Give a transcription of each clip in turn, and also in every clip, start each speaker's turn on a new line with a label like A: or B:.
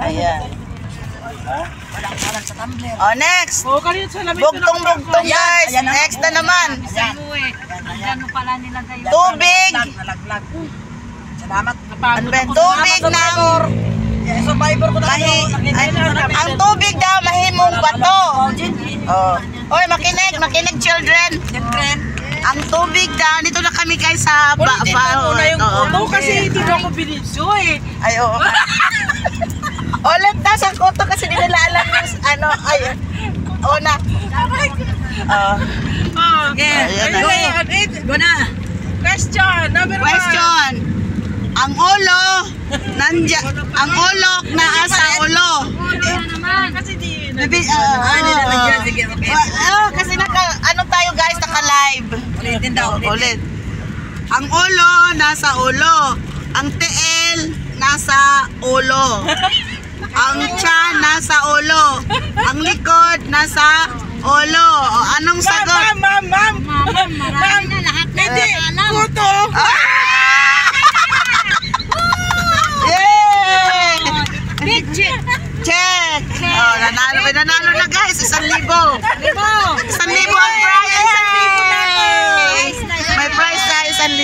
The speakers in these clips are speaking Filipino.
A: Ayan. Oh, next. Bugtong-bugtong guys. Next na naman. Tubig. Ano ba? Tubig ng... Ang tubig daw mahimong bato. Oh. Oy, makinig children. Ang tubig daw, dito na kami guys sa
B: kasi hindi ako binidyo eh.
A: Ay, oo. Ulit na sa koto kasi di nila alam yung ano, ay, na.
B: Go na. Question.
A: Question. Ang ulo, ang ulo na sa ulo.
B: Kasi di.
A: Kasi ano tayo guys, naka-live.
B: Ulitin daw.
A: Ulit. Ang ulo, nasa ulo. Ang tiil, nasa ulo. Ang tiyan, nasa ulo. Ang likod, nasa ulo. O, anong sagot?
B: Ma'am. Marami na lahat na alam. Kuto.
A: Yay! Check! Oh, nanalo na guys. 1,000. 1,000 ang prize. May prize na 1,000.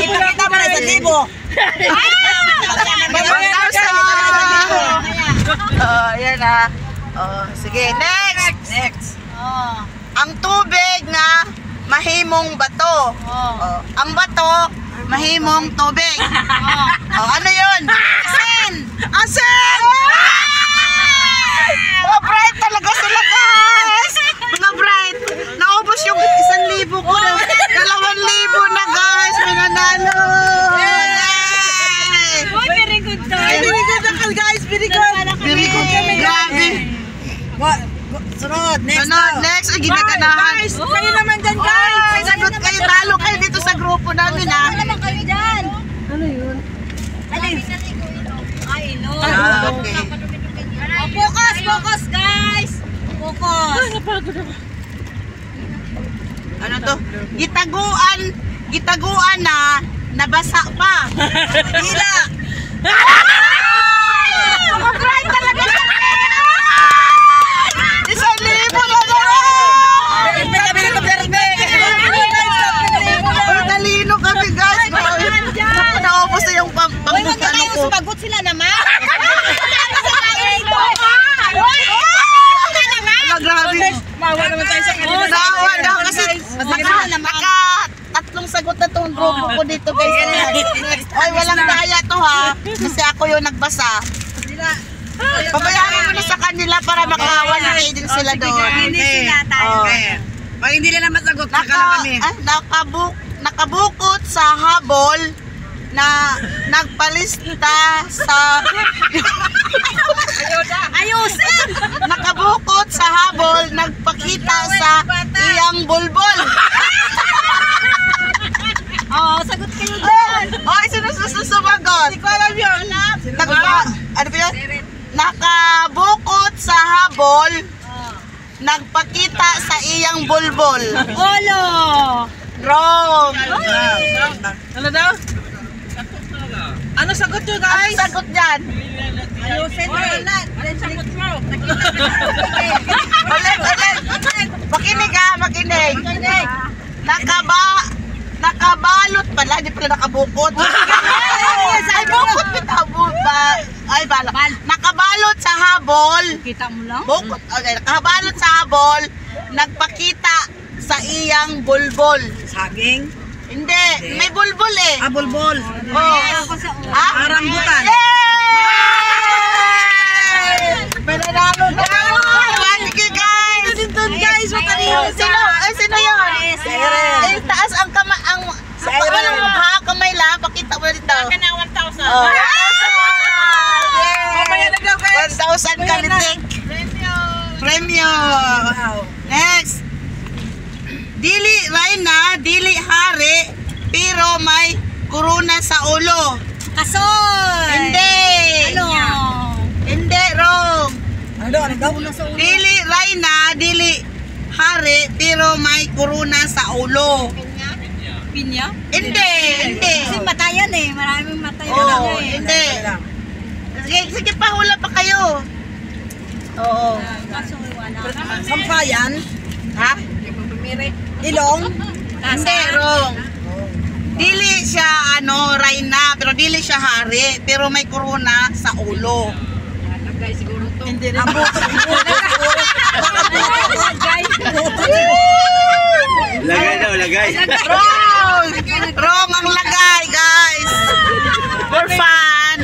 B: Ipakita mo na 1,000.
A: May 1,000. Oh, yan na. Oh, sige, next. Ang tubig na mahimong bato. Oh, ang bato mahimong tubig. Oh, ano 'yun? Asin! Mga bright talaga sila guys! Mga bright! Naubos yung 1,000 ko na. 2,000 na guys! May nanalo!
B: Very good guys! Very good kami.
A: Grabe!
B: Sunod, next.
A: Ay, ginaganahan.
B: Guys, kayo naman dyan guys!
A: Sagot kayo, talo kayo dito sa grupo namin ha.
C: Ano naman kayo dyan?
B: Ano yun?
C: Ay, no.
A: Okay.
C: Focus guys! Focus!
A: Ano to? Gitaguan na nabasa pa. Hila! Mga bright talaga siya! 1,000 na talino kami guys! Naubos na yung pangkano ko.
C: Sumagot sila naman!
A: Grabe!
B: Mawa naman tayo sa kanila.
A: Nawa daw kasi tatlong sagot na tong grupo ko dito guys. Ay, walang daya to ha. Kasi ako yung nagbasa. Pabayaan mo na sa kanila para makawan na din sila doon.
C: Hindi sila tayo.
B: Pag hindi nila masagot, saka na kami.
A: Nakabukot sa habol na nagpalista sa
C: Ayusin!
A: nakabukot sa habol nagpakita sa iyang bulbol.
C: Sagot kayo dyan!
A: Sumagot.
B: Hindi ko alam yun.
A: Ano ba yun? Nakabukot sa habol nagpakita sa iyang bulbol.
C: Olo!
A: Wrong.
B: Ano daw? Ano sagot nyo
A: Ano
B: guys?
A: sagot dyan?
C: Ayusin mo ulit!
B: Sagot mo.
A: Ulit. Makinig ha, makinig. Nakabalot pala, hindi pala nakabukot. Ay, bukot bitabot ba? Ay, balot. Nakabalot sa habol.
C: Kita mo lang?
A: Bukot. Okay, nakabalot sa habol, nagpakita sa iyang bulbol.
B: Saging.
A: Hindi, may bulbol eh.
B: Bulbol.
A: Oh.
C: Ako sa ulo.
B: Rambutan.
A: Yay! Mananalo na! Sige guys!
B: Guys, matalino
A: Sino yun? Taas ang kamay, kamay lang, pakita mo dito.
C: Ka na 1,000.
B: Mamaya na daw guys.
A: 1,000 kalitik. Premyo. Next. Dili Rayna, dili hari, pero may corona sa ulo.
C: Kasoy!
A: Hindi.
C: Ano?
A: Hindi, wrong.
B: Ano daw?
A: Dili Rayna, dili hari, pero may corona sa ulo.
C: Pinya?
A: Hindi.
C: Kasi matayan eh. Maraming matayan
A: Oh,
C: eh.
A: hindi. Sige, pahula pa kayo. Oo.
B: Sampayan.
A: Ha?
B: Ilong.
A: Hindi, wrong. Dili siya, reyna, pero dili siya hari, pero may corona sa ulo.
B: Hindi rin.
D: Lagay daw, lagay.
A: Wrong! Wrong ang lagay, guys. For fun.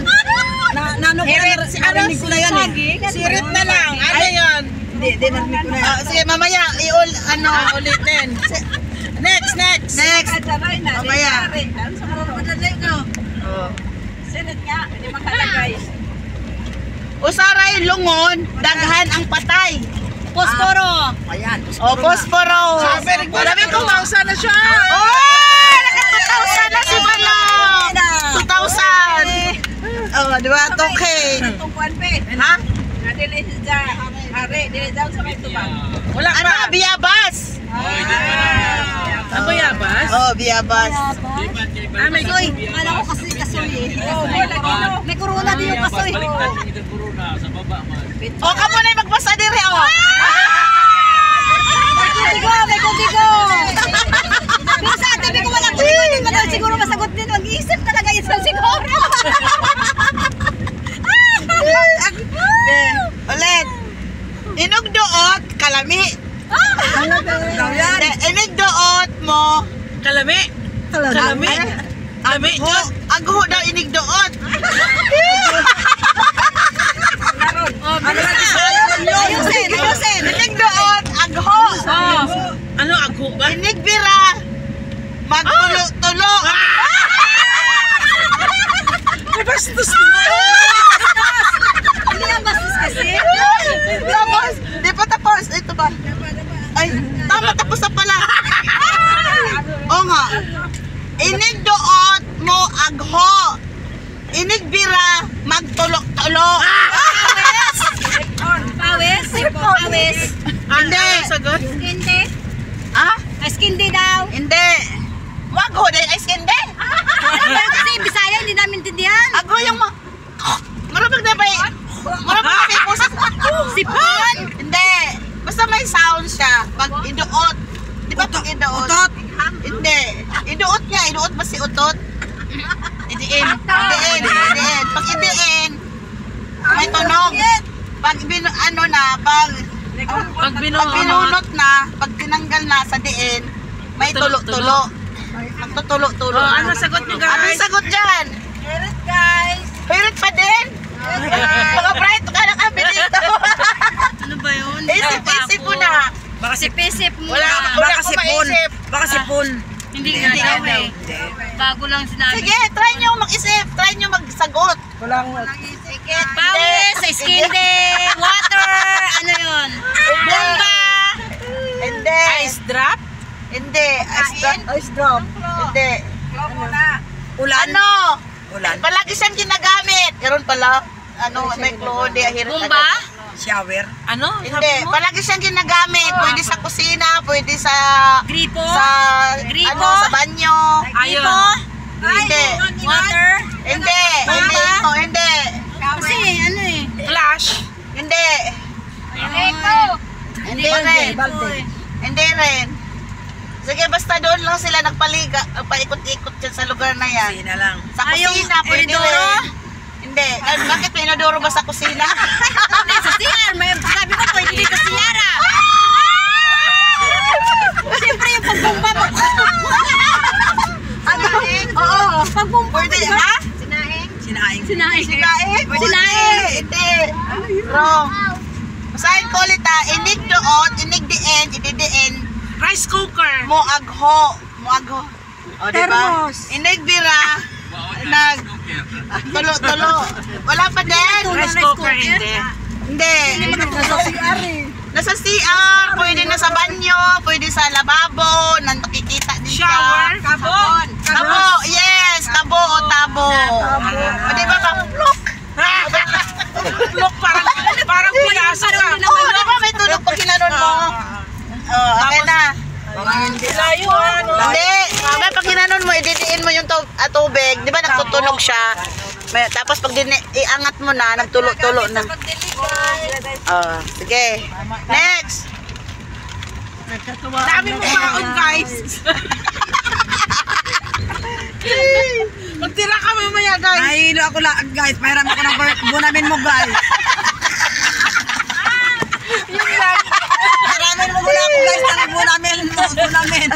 B: Narinig ko na yan eh.
C: Sirit na lang.
B: Ano yun? Hindi, narinig ko na yan.
A: Sige, mamaya,
B: Ulitin. Next.
A: Next. Mamaya. Usaray lungon, daghan ang patay.
C: Posporo.
B: Ayan.
A: O, posporo.
B: Sabi ko, pausa na siya.
A: Oh! Naka 2,000 na si Balong. 2,000. Oh, di ba? Okay. Ha?
B: Wala
A: Ano? Biyabas.
B: Ano yabas?
A: Oh, biyabas.
B: May
C: Kasoy. Kala ko kasi kasoy eh. May corona din yung kasoy.
A: O, kamo na yung magbasa dire, o.
C: May kundigo. Pero sa tabi ko walang kundigo. Hindi mo daw siguro masagot din. Mag-iisip talaga isa siguro.
A: Ulit. Inugdoot, kalami. Inigdoot mo.
B: Kalami. Kalami.
A: Agho daw inigdoot. Ayusin. Inigdoot, agho.
B: Ano, agho ba?
A: Inigbira, magtulo-tulo.
B: Bastos
C: Hindi ang bastos kasi.
A: Tapos, di pa tapos. Ito ba? Ay, tama, tapos na pala. O nga. Inigdoot mo agho. Inigbira, magtulo-tulo.
C: Pawis. Pawis.
A: Hindi.
B: Sagot?
C: Skindi.
A: Ah?
C: Skindi daw.
A: Hindi. Wagho din ay skindi.
C: Pero kasi Bisaya hindi namin tindihan.
A: Agho yung marunong na ba marunong na ba
C: Sipon.
A: Hindi. Basta may sound siya. Pag iduot. Di ba pag iduot?
B: Utot.
A: Hindi. Iduot niya. Iduot ba si utot? Idiin. Pag idiin, may tunog. Pag pag binunot na, pag tinanggal na sa diin, may tulo-tulo. Magtutulo-tulo.
B: Oh, ano sagot niyo, guys?
A: Anong sagot dyan?
C: Meron guys.
A: Pirit pa din? Mga bright ka na kami dito.
C: Ano ba yun?
A: Isip mo na.
B: Baka
C: Sip-isip mo.
A: Wala
B: Baka
A: ko
B: sipon.
A: maisip.
B: Baka sipon.
C: Hindi nga daw eh. Bago lang sinabi.
A: Sige, try nyo mag-isip. Try nyo magsagot.
C: Pawis, skindi, water, ano yun? Bomba.
A: Hindi.
B: Ice drop?
A: Hindi.
B: Ice drop.
A: Hindi.
B: Ulan?
A: Ano?
B: Ulan?
A: Palagi siyang ginagamit. Meron pala. May klode.
C: Bomba?
B: Shower? Ano?
A: Hindi. Palagi siyang ginagamit. Pwede sa kusina. Pwede sa...
C: Gripo?
A: Gripo? Sa banyo.
B: Ayun.
A: Hindi.
C: Water?
A: Hindi. Hindi. Hindi.
C: Kasi ano eh.
B: Flash?
A: Hindi. Hindi rin. Hindi rin. Sige, basta doon lang sila nagpaliga, paikot-ikot dyan sa lugar na yan.
B: Kusina lang.
A: Sa kusina, pwede
C: inodoro?
A: rin. Hindi. Bakit may inodoro ba sa kusina?
C: Hindi, sa CR. Sabi ko pwede din sa CR ah. Siyempre yung pagbomba.
A: Ano? Oo.
C: Pagbomba.
A: Pwede, ha?
B: Sinaing.
C: Sinaing.
A: Sinaing?
C: Sinaing.
A: Hindi. Wrong. Masahin ko ulit ha. Inig doon, inig diin, ididiin.
B: Rice cooker.
A: Mo agho. O, diba? Inig bira. Tulo-tulo. Wala pa din.
B: Rice cooker, hindi.
A: Hindi. Nasa CR, pwede na sa banyo, pwede sa lababo, nakikita din siya.
B: Shower.
C: Kabon.
A: Tabo, yes, tabo o tabo. O, diba bang plok?
B: Look, parang pinasa ka.
A: Oo, diba may tulog pag ginanon mo? Oh, okay na.
B: Layo, ano?
A: Hindi, diba pag ginanon mo, ididiin mo yung tubig, diba nagtutunog siya? Tapos pag iangat mo na, nagtulo-tulo na. Oh, sige. Next.
B: Dami mo baon, guys. Magtira ka mamaya, guys.
E: Nahihilo ako lang, guys. Pahiram ako ng bunamin mo, guys.
B: Yun lang.
E: Paramin mo muna ako, guys. Ng bunamin mo. Bunamin.